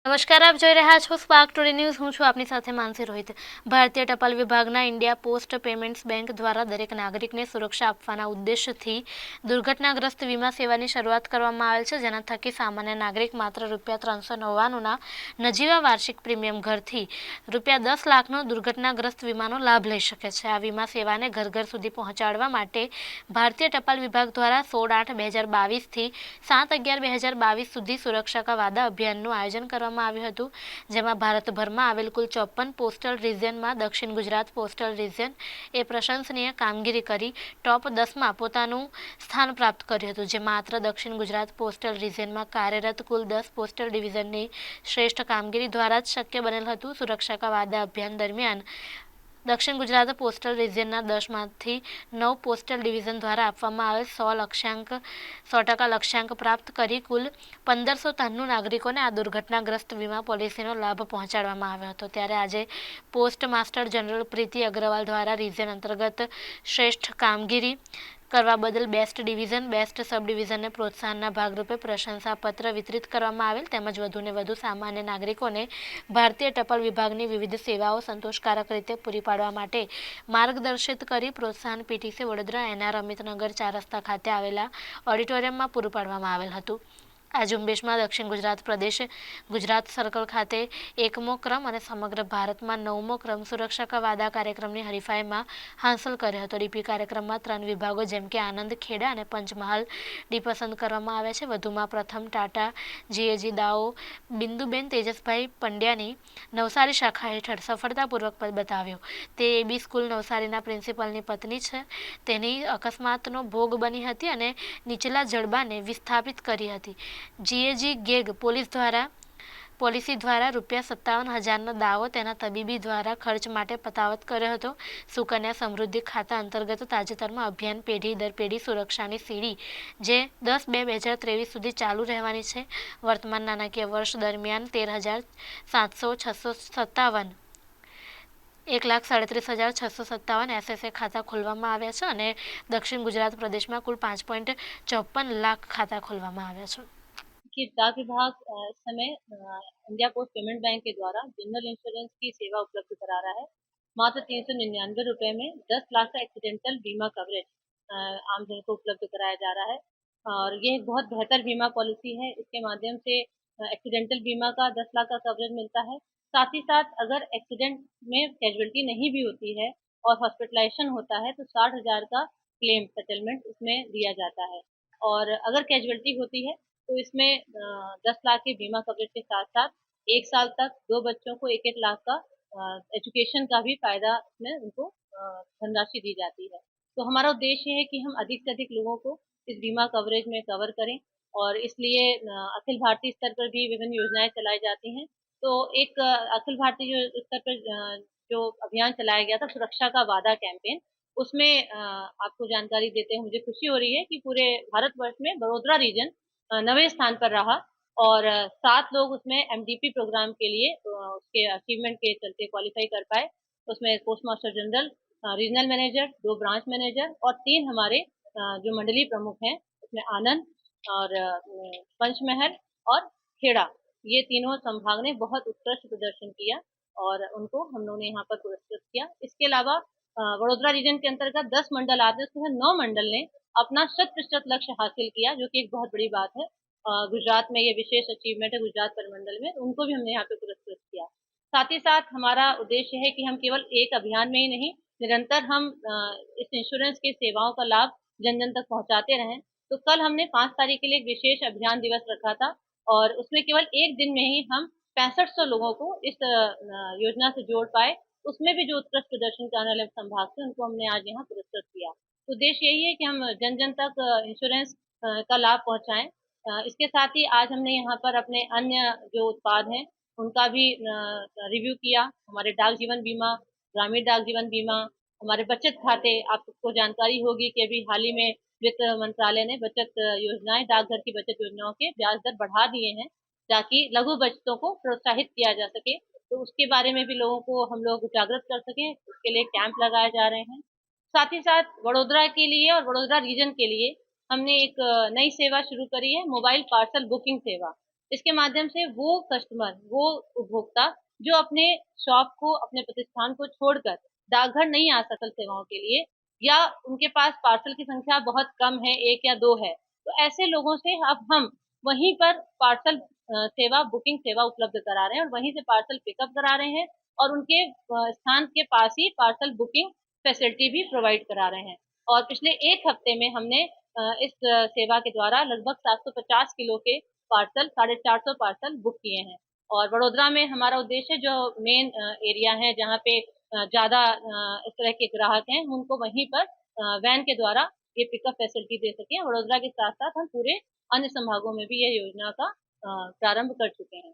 નમસ્કાર, આપ જોઈ રહ્યા છો સ્પાર્ક ટુડે ન્યૂઝ. હું છું આપની સાથે માનસી રોહિત. ભારતીય ટપાલ વિભાગના ઇન્ડિયા પોસ્ટ પેમેન્ટ્સ બેંક દ્વારા દરેક નાગરિકને સુરક્ષા આપવાના ઉદ્દેશથી દુર્ઘટનાગ્રસ્ત વીમા સેવાની શરૂઆત કરવામાં આવેલ છે, જેના થકી સામાન્ય નાગરિક માત્ર ₹399ના નજીવા વાર્ષિક પ્રીમિયમ ઘરથી ₹10 લાખનો દુર્ઘટનાગ્રસ્ત વીમાનો લાભ લઈ શકે છે. આ વીમા સેવાને ઘર ઘર સુધી પહોંચાડવા માટે ભારતીય ટપાલ વિભાગ દ્વારા 16/8/2022થી 7/11/2022 સુધી સુરક્ષા કા વાદા અભિયાનનું આયોજન કરવામાં આવ્યું હતું, જેમાં ભારતભરમાં આવેલ કુલ 54 પોસ્ટલ રિજિયનમાં દક્ષિણ ગુજરાત પોસ્ટલ રિજિયન એ પ્રશંસનીય કામગીરી કરી ટોપ 10માં પોતાનું સ્થાન પ્રાપ્ત કર્યું હતું, જે માત્ર દક્ષિણ ગુજરાત પોસ્ટલ રિજિયનમાં કાર્યરત કુલ 10 પોસ્ટલ ડિવિઝનની શ્રેષ્ઠ કામગીરી દ્વારા જ શક્ય બનેલ હતું. સુરક્ષા કા વાદા અભિયાન દરમિયાન દક્ષિણ ગુજરાત પોસ્ટલ રિજિયનના 10માંથી 9 પોસ્ટલ ડિવિઝન દ્વારા આપવામાં આવેલ 100% લક્ષ્યાંક પ્રાપ્ત કરી કુલ 1593 નાગરિકોને આ દુર્ઘટનાગ્રસ્ત વીમા પોલિસીનો લાભ પહોંચાડવામાં આવ્યો હતો. ત્યારે આજે પોસ્ટ માસ્ટર જનરલ પ્રીતિ અગ્રવાલ દ્વારા રિજિયન અંતર્ગત શ્રેષ્ઠ કામગીરી કરવા બદલ બેસ્ટ ડિવિઝન, બેસ્ટ સબ ડિવિઝનને પ્રોત્સાહનના ભાગરૂપે પ્રશંસાપત્ર વિતરિત કરવામાં આવેલ, તેમજ વધુને વધુ સામાન્ય નાગરિકોને ભારતીય ટપાલ વિભાગની વિવિધ સેવાઓ સંતોષકારક રીતે પૂરી પાડવા માટે માર્ગદર્શિત કરી પ્રોત્સાહન પીટીસી વડોદરા એનઆર અમિતનગર 4 રસ્તા ખાતે આવેલા ઓડિટોરિયમમાં પૂરું પાડવામાં આવેલ હતું. આ ઝુંબેશમાં દક્ષિણ ગુજરાત પ્રદેશ ગુજરાત સર્કલ ખાતે 1મો ક્રમ અને સમગ્ર ભારતમાં 9મો ક્રમ સુરક્ષા કા વાદા કાર્યક્રમની હરીફાઈમાં હાંસલ કર્યો હતો. ડીપી કાર્યક્રમમાં 3 વિભાગો જેમ કે આનંદ, ખેડા અને પંચમહાલ ડી પસંદ કરવામાં આવ્યા છે. વધુમાં પ્રથમ ટાટા જીએજી દાવો બિંદુબેન તેજસભાઈ પંડ્યાની નવસારી શાખા હેઠળ સફળતાપૂર્વક બતાવ્યો. તે એબી સ્કૂલ નવસારીના પ્રિન્સિપલની પત્ની છે. તેની અકસ્માતનો ભોગ બની હતી અને નીચલા જડબાને વિસ્થાપિત કરી હતી. જીએજી ગેગ પોલિસી દ્વારા ₹57,000નો દાવો તેના તબીબી દ્વારા ખર્ચ માટે પતાવત કર્યો હતો. સુકન્યા સમૃદ્ધિ ખાતા અંતર્ગત તાજેતરમાં અભિયાન પેઢી દર પેઢી સુરક્ષાની સીડી, જે 10/2/2023 સુધી ચાલુ રહેવાની છે. વર્તમાન નાણાકીય વર્ષ દરમિયાન 13,700,657 1,37,657 એસએસએ ખાતા ખોલવામાં આવ્યા છે અને દક્ષિણ ગુજરાત પ્રદેશમાં કુલ 5.54 લાખ ખાતા ખોલવામાં આવ્યા છે. कि डाक विभाग इस समय इंडिया पोस्ट पेमेंट बैंक के द्वारा जनरल इंश्योरेंस की सेवा उपलब्ध करा रहा है। मात्र 399 रुपए में 10 लाख का एक्सीडेंटल बीमा कवरेज आम जन को उपलब्ध कराया जा रहा है और ये एक बहुत बेहतर बीमा पॉलिसी है। इसके माध्यम से एक्सीडेंटल बीमा का 10 लाख का कवरेज मिलता है। साथ ही साथ अगर एक्सीडेंट में कैजुअलिटी नहीं भी होती है और हॉस्पिटलाइजेशन होता है तो 60,000 का क्लेम सेटलमेंट इसमें दिया जाता है। और अगर कैजुअलिटी होती है तो इसमें 10 लाख के बीमा कवरेज के साथ साथ 1 साल तक 2 बच्चों को 1-1 लाख का एजुकेशन का भी फायदा इसमें उनको धनराशि दी जाती है। तो हमारा उद्देश्य है कि हम अधिक से अधिक लोगों को इस बीमा कवरेज में कवर करें और इसलिए अखिल भारतीय स्तर पर भी विभिन्न योजनाएं चलाई जाती हैं। तो एक अखिल भारतीय स्तर पर जो अभियान चलाया गया था सुरक्षा का वादा कैंपेन, उसमें आपको जानकारी देते हुए मुझे खुशी हो रही है कि पूरे भारतवर्ष में बड़ोदरा रीजन 9वें स्थान पर रहा और 7 लोग उसमें एमडीपी प्रोग्राम के लिए उसके अचीवमेंट के चलते क्वालिफाई कर पाए। उसमें post master general, regional manager, 2 branch manager और 3 हमारे जो मंडलीय प्रमुख हैं, उसमें आनंद और पंचमहल और खेड़ा, ये तीनों संभाग ने बहुत उत्कृष्ट प्रदर्शन किया और उनको हम लोगों ने यहाँ पर पुरस्कृत किया। इसके अलावा वडोदरा रीजन के अंतर्गत 10 मंडल आते हैं, उसमें 9 मंडल ने अपना 100% लक्ष्य हासिल किया, जो कि एक बहुत बड़ी बात है। गुजरात में ये विशेष अचीवमेंट है, गुजरात परिमंडल में, उनको भी हमने यहाँ पे पुरस्कृत किया। साथ ही साथ हमारा उद्देश्य है कि हम केवल एक अभियान में ही नहीं, निरंतर हम इस इंश्योरेंस की सेवाओं का लाभ जन जन तक पहुंचाते रहें। तो कल हमने 5 तारीख के लिए एक विशेष अभियान दिवस रखा था और उसमें केवल एक दिन में ही हम 6500 लोगों को इस योजना से जोड़ पाए। उसमें भी जो उत्कृष्ट प्रदर्शन करने वाले संभाग थे उनको हमने आज यहाँ पुरस्कृत किया। उद्देश्य यही है कि हम जन जन तक इंश्योरेंस का लाभ पहुंचाएं। इसके साथ ही आज हमने यहाँ पर अपने अन्य जो उत्पाद हैं उनका भी रिव्यू किया। हमारे डाक जीवन बीमा, ग्रामीण डाक जीवन बीमा, हमारे बचत खाते, आपको जानकारी होगी कि अभी हाल ही में वित्त मंत्रालय ने बचत योजनाएं, डाकघर की बचत योजनाओं के ब्याज दर बढ़ा दिए हैं ताकि लघु बचतों को प्रोत्साहित किया जा सके। तो उसके बारे में भी लोगों को हम लोग जागृत कर सकें, उसके लिए कैंप लगाए जा रहे हैं। साथ ही साथ वडोदरा के लिए और वडोदरा रीजन के लिए हमने एक नई सेवा शुरू करी है, मोबाइल पार्सल बुकिंग सेवा। इसके माध्यम से वो कस्टमर, वो उपभोक्ता जो अपने शॉप को, अपने प्रतिष्ठान को छोड़कर डाकघर नहीं आ सकल सेवाओं के लिए, या उनके पास पार्सल की संख्या बहुत कम है, 1 या 2 है, तो ऐसे लोगों से अब हम वहीं पर पार्सल सेवा, बुकिंग सेवा उपलब्ध करा रहे हैं और वहीं से पार्सल पिकअप करा रहे हैं और उनके स्थान के पास ही पार्सल बुकिंग फैसिलिटी भी प्रोवाइड करा रहे हैं। और पिछले 1 हफ्ते में हमने इस सेवा के द्वारा लगभग 750 किलो के पार्सल, 450 पार्सल बुक किए हैं। और वडोदरा में हमारा उद्देश्य जो मेन एरिया है जहाँ पे ज़्यादा इस तरह के ग्राहक हैं, उनको वहीं पर वैन के द्वारा ये पिकअप फैसिलिटी दे सकें। वडोदरा के साथ-साथ हम पूरे अन्य संभागों में भी ये योजना का प्रारंभ कर चुके हैं।